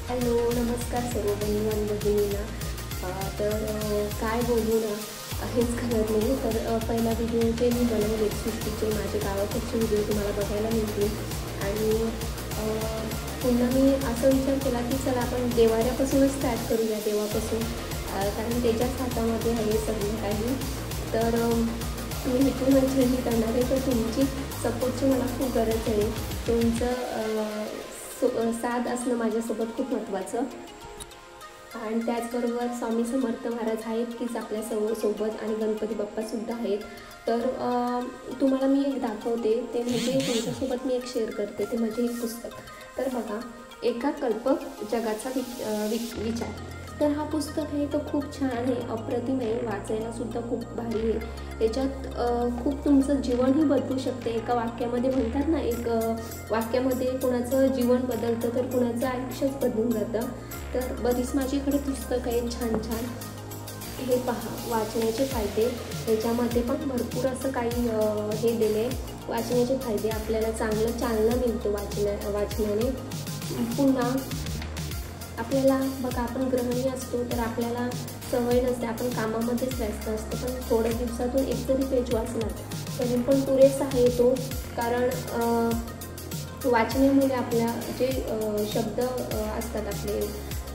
Hello, नमस्कार सर्व बंधू आणि भगिनींना. तर काय बोलू ना हेच कळत नाही. तर पहिला व्हिडिओ जे मी बनवले सुट्टीचे माझे गावाकडचे व्हिडिओ तुम्हाला बघायला मिळतील. आणि पुन्हा मी असा विचार केला की चला आपण देवाऱ्यापासूनच स्टार्ट करूया, देवापासून, कारण त्याच्याच हातामध्ये आहे सगळं काही. तर मी इथून जर्नी करणार आहे, तर तुमची सपोर्टची मला खूप गरज आहे. तुमचं साथ असणं माझ्यासोबत खूप महत्त्वाचं. आणि त्याचबरोबर स्वामी समर्थ महाराज आहेत कीच आपल्या सोबत, आणि गणपती बाप्पासुद्धा आहेत. तर तुम्हाला मी एक दाखवते, ते म्हणजे तुमच्यासोबत मी एक शेअर करते, ते म्हणजे एक पुस्तक. तर बघा, एका कल्पक जगाचा विचार. तर हा पुस्तक आहे तो खूप छान आहे, अप्रतिम आहे, वाचायलासुद्धा खूप भारी आहे. याच्यात खूप तुमचं जीवनही बदलू शकते. एका वाक्यामध्ये म्हणतात ना, एक वाक्यामध्ये कुणाचं जीवन बदलतं तर कुणाचं आयुष्यच बदलून जातं. तर बरीच माझ्याकडे पुस्तकं आहेत छान छान. हे पहा, वाचण्याचे फायदे. याच्यामध्ये पण भरपूर असं काही हे दिले. वाचण्याचे फायदे, आपल्याला चांगलं चालना मिळतो वाचण्याने. पुन्हा आपल्याला बघा, आपण गृहिणी असतो तर आपल्याला सवय नसते, आपण कामामध्येच व्यस्त असतो. पण थोड्या दिवसातून एक जरी पेज वाचला तरी पण पुरेसा आहे तो. कारण वाचण्यामुळे आपल्या जे शब्द असतात, आपले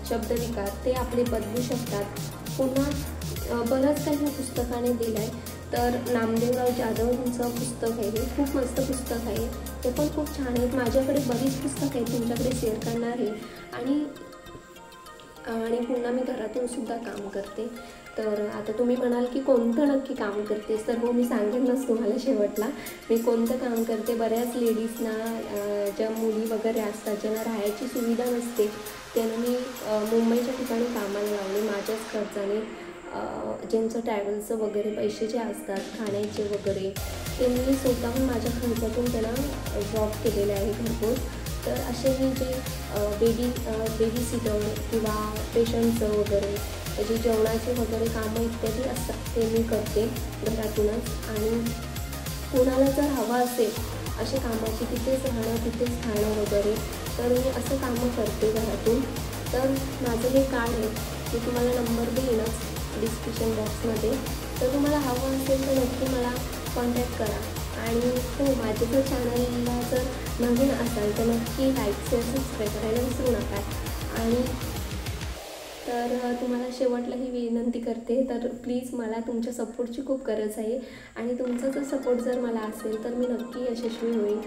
शब्दविकार, ते आपले बदलू शकतात. पुन्हा बरंच काही पुस्तकाने दिलं आहे. तर नामदेवराव जाधव यांचं पुस्तक आहे, हे खूप मस्त पुस्तक आहे. ते पण खूप छान आहेत. माझ्याकडे बरीच पुस्तकं आहेत, तुमच्याकडे शेअर करणार आहे. आणि पुन्हा मी घरातून सुद्धा काम करते. तर आता तुम्ही म्हणाल की कोणतं नक्की काम करतेस, तर हो, मी सांगेनच तुम्हाला शेवटला मी कोणतं काम करते. बऱ्याच लेडीजना, ज्या मुली वगैरे असतात, ज्यांना राहायची सुविधा नसते, त्यांना मी मुंबईच्या ठिकाणी कामाला लावले माझ्याच खर्चाने. ज्यांचं ट्रॅव्हल्सचं वगैरे पैसे जे असतात, खाण्याचे वगैरे, ते मी स्वतःहून माझ्या खर्चातून त्यांना जॉब केलेले आहे घरपोच. तर असे मी जे बेबी सिटर किंवा पेशंटचं वगैरे, जे जेवणाचे वगैरे कामं इत्यादी असतात, ते मी करते घरातूनच. आणि कोणाला जर हवं असेल असे कामाचे, तिथेच राहणं, तिथेच खाणं वगैरे, तर मी असं कामं करते घरातून. तर माझं हे कार्ड आहे, मी तुम्हाला नंबर देईनच डिस्क्रिप्शन बॉक्समध्ये. तर तुम्हाला हवं असेल तर नक्की मला कॉन्टॅक्ट करा. आणि हो, माझ्या जर चॅनलला जर नवीन असाल तर नक्की लाईक, शेअर, सबस्क्राईब करायला विसरू नका. आणि तर तुम्हाला शेवटला ही विनंती करते, तर प्लीज मला तुमच्या सपोर्टची खूप गरज आहे. आणि तुमचा जर सपोर्ट जर मला असेल तर मी नक्की यशस्वी होईल.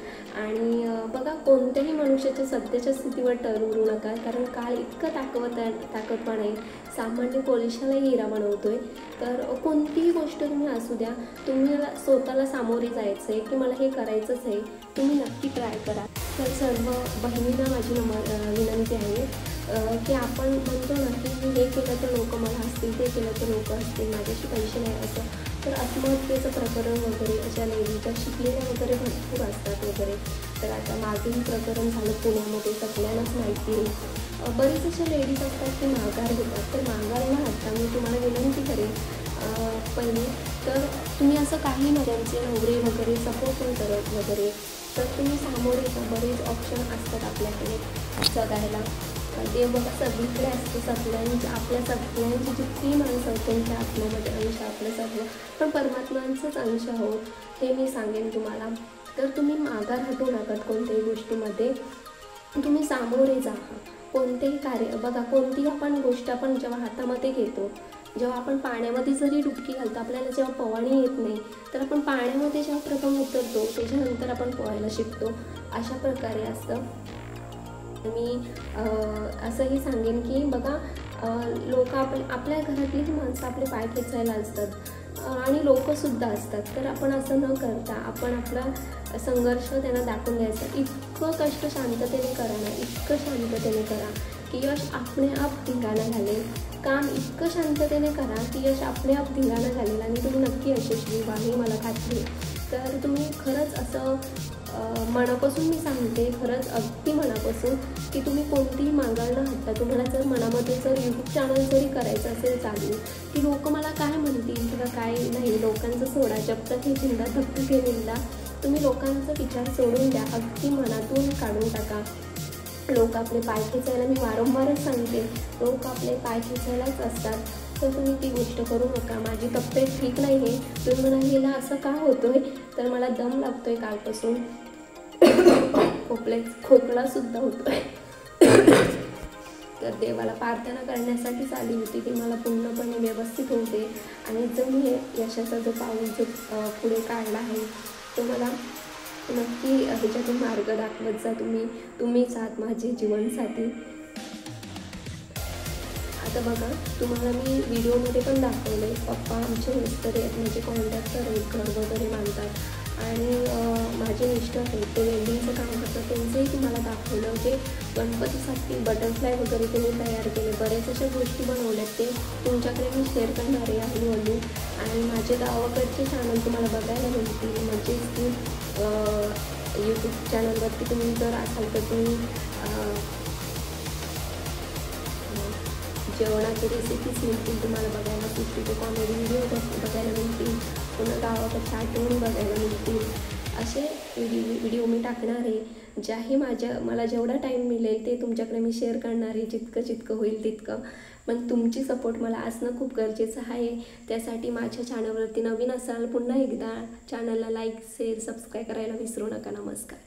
आणि बघा, कोणत्याही मनुष्याच्या सध्याच्या स्थितीवर टरू नका, कारण काळ इतकं ताकदवान आहे, सामान्य पोलिसालाही हिरा बनवतोय. तर कोणतीही गोष्ट तुम्ही असू द्या, तुम्ही स्वतःला सामोरे जायचं आहे की मला हे करायचंच आहे, तुम्ही नक्की ट्राय करा. तर सर्व बहिणींना माझी विनंती आहे की आपण म्हणतो ना की मी हे केलं तर लोक मला हसतील, ते केलं तर लोक हसतील, माझ्याशी पैसे नाही असं. तर आत्महत्येचं प्रकरण वगैरे, अशा लेडीजच्या शिकलेल्या वगैरे भरपूर असतात वगैरे. तर आता मागेही प्रकरण झालं पुण्यामध्ये, सगळ्यांनाच माहिती आहे. बरीच अशा लेडीज असतात की माघार घेतात. तर माघार न हटता मी तुम्हाला विनंती करेन पहिली, तर तुम्ही असं काही ना, त्यांचे नवरे वगैरे सपोर्ट पण करत वगैरे, तर तुम्ही सामोरे जा. बरेच ऑप्शन असतात आपल्याकडे जगायला. देव बघा सगळीकडे असते, आपल्या सगळ्यांची जितकी माणसं त्यांच्या आपल्यामध्ये अंश आपलं सर्व, पण परमात्मांचंच अंश आहोत, हे मी सांगेन तुम्हाला. तर तुम्ही माघार हटू नका कोणत्याही गोष्टीमध्ये, तुम्ही सामोरे जा. कोणतेही कार्य बघा, कोणतीही आपण गोष्ट आपण जेव्हा हातामध्ये घेतो, जेव्हा आपण पाण्यामध्ये जरी डुबकी घालतो, आपल्याला जेव्हा पोहणी येत नाही, तर आपण पाण्यामध्ये जेव्हा प्रथम उतरतो त्याच्यानंतर आपण पोहायला शिकतो. अशा प्रकारे असतं. मी असंही सांगेन की बघा, लोक आपल्या घरातलीही माणसं आपले पाय खेचायला असतात आणि लोकंसुद्धा असतात. तर आपण असं न करता आपण आपला संघर्ष त्यांना दाखवून द्यायचा. इतकं कष्ट शांततेने करा ना, इतकं शांततेने करा की यश आपले आप धिंगाणा घालेल. काम इतकं शांततेने करा की यश आपले आप धिंगाणा घालेल आणि तुम्ही नक्की यशस्वी व्हा, ही मला खात्री आहे. तर तुम्ही खरंच असं मनापासून मी सांगते, खरंच अगदी मनापासून, की तुम्ही कोणतीही मागाल न हटता तुम्हाला जर मनामध्ये जर यूट्यूब चॅनल जरी करायचं असेल चालू, की लोक मला काय म्हणतील किंवा काय नाही, लोकांचं सोडा. जब तक हे जिंदा तब तक हे जिंदा. तुम्ही लोकांचा विचार सोडून द्या, अगदी मनातून काढून टाका. लोक आपले पाय खेचायला, मी वारंवारच सांगते, लोक आपले पाय खेचायलाच असतात. तर तुम्ही ती गोष्ट करू नका. माझी तब्येत ठीक नाही आहे, तुम्ही म्हणाल हिला असं का होतो आहे, तर मला दम लागतो आहे कालपासून, खोकलासुद्धा होतो आहे. तर देवाला प्रार्थना करण्यासाठीच आली होती की मला पूर्णपणे व्यवस्थित होते आणि जो मी यशाचा जो पाऊल जो पुढे काढला आहे तो मला नक्की ह्याच्यातून मार्ग दाखवत जा. तुम्हीच आहात माझे जीवनसाथी. आता बघा, तुम्हाला मी व्हिडिओमध्ये पण दाखवलं आहे, पप्पा आमचे मिस्टर आहेत, म्हणजे कॉन्ट्रॅक्टर आहेत, घर वगैरे बांधतात आणि माझे मिस्टर आहेत ते वेल्डिंगचं काम करतात, त्यांचंही तुम्हाला दाखवलं. जे गणपतीसाठी बटरफ्लाय वगैरे त्यांनी तयार केले, बऱ्याच अशा गोष्टी बनवल्यात, ते तुमच्याकडे मी शेअर करणार आहे हळूहळू. आणि माझे गावाकडचे चॅनल तुम्हाला बघायला मिळतील, म्हणजे की यूट्यूब चॅनलवरती तुम्ही जर असाल तर तुम्ही जेवणाची रेसिपीज मिळतील तुम्हाला बघायला, तिथे कॉमेडी व्हिडिओ बघायला मिळतील, पुन्हा गावाकडच्या आठवणी बघायला मिळतील. असे व्हिडिओ मी टाकणार आहे. मला जेवढा टाईम मिळेल ते तुमच्याकडे मी शेअर करणार आहे, जितकं होईल तितकं. पण तुमची सपोर्ट मला असणं खूप गरजेचं आहे. त्यासाठी माझ्या चॅनलवरती नवीन असाल पुन्हा एकदा चॅनलला लाईक, शेअर, सबस्क्राईब करायला विसरू नका. नमस्कार.